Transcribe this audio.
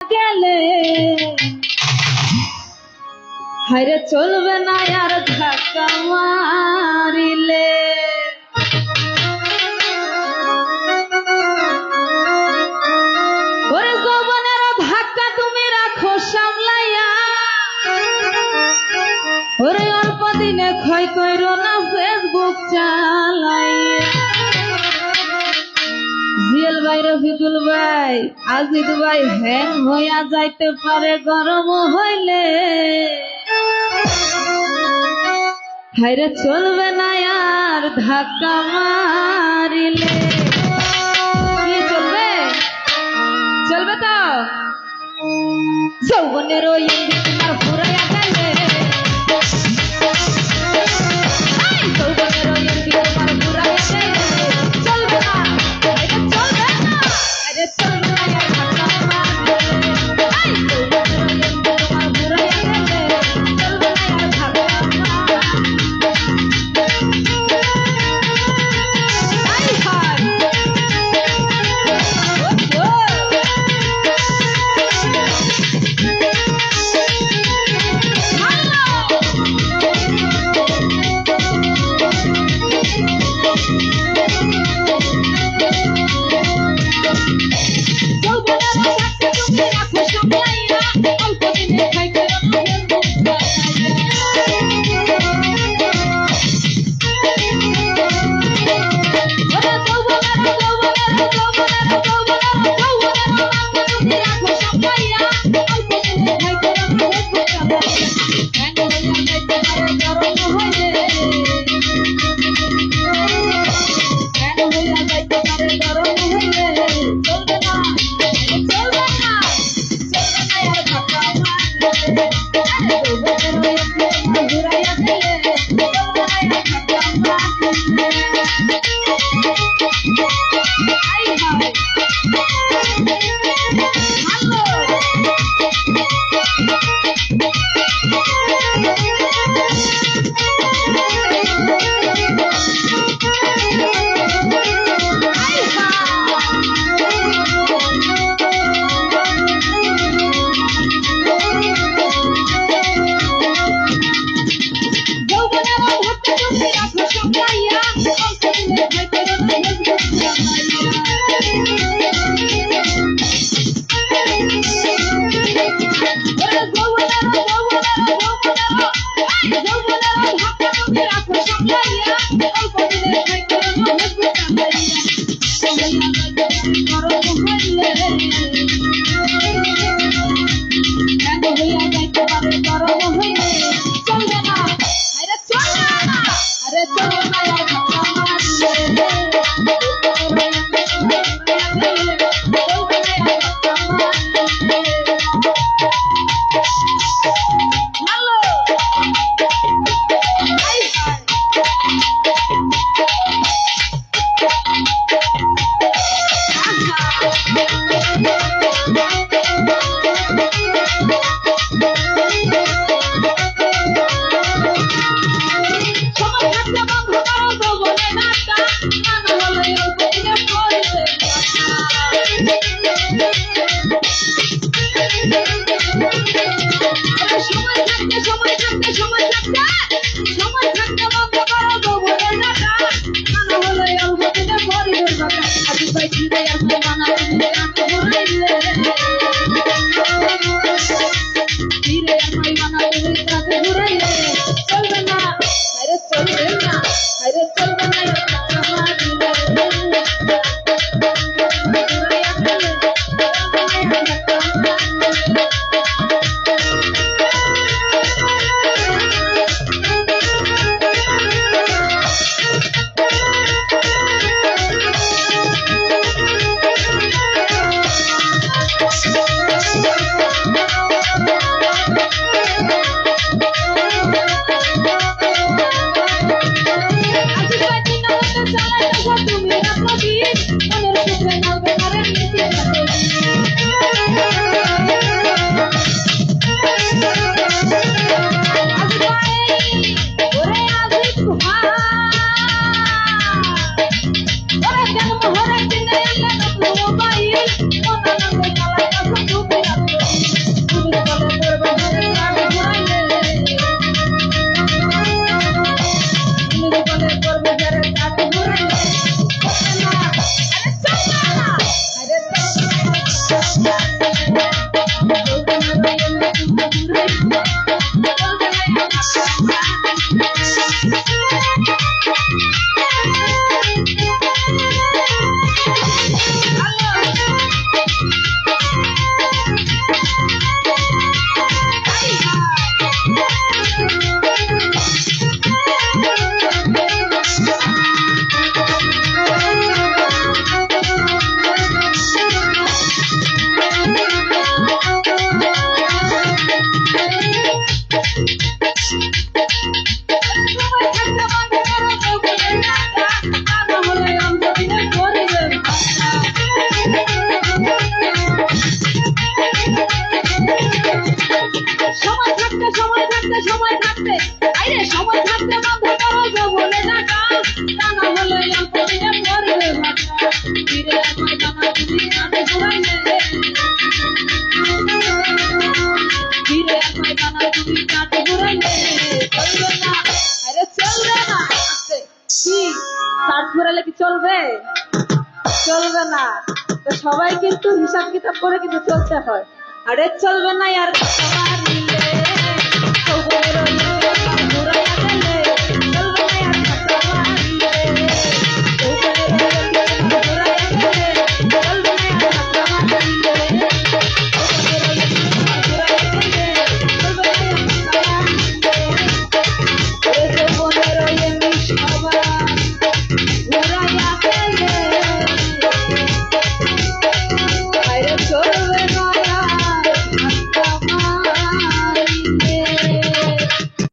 গেলে হায়রে চলবে না আর ধাক্কা মারিলে ওরে যৌবনের ধাক্কা তুমি রাখো সামলাইয়া ওরে অল্প দিনে ক্ষয় কইরো না ফেসবুক চালাইয়া জিএল ভাই রফিকুল ভাই আজিদ ভাই হ্যাং হইয়া যাইতে পারে গরম হইলে হায়রে চলবে না আর ধাক্কা মারিলে কি চলবে চলবে তো যৌবনের ওই তোমার ফুরাইয়া গেলে যৌবনের ওই তোমার ফুরাইয়া গেলে চলবে না চলবে? চলবে না। তো সবাই কিন্তু হিসাব কিতাব করে কিন্তু চলতে হয়। আরে চলবে না আর সবাই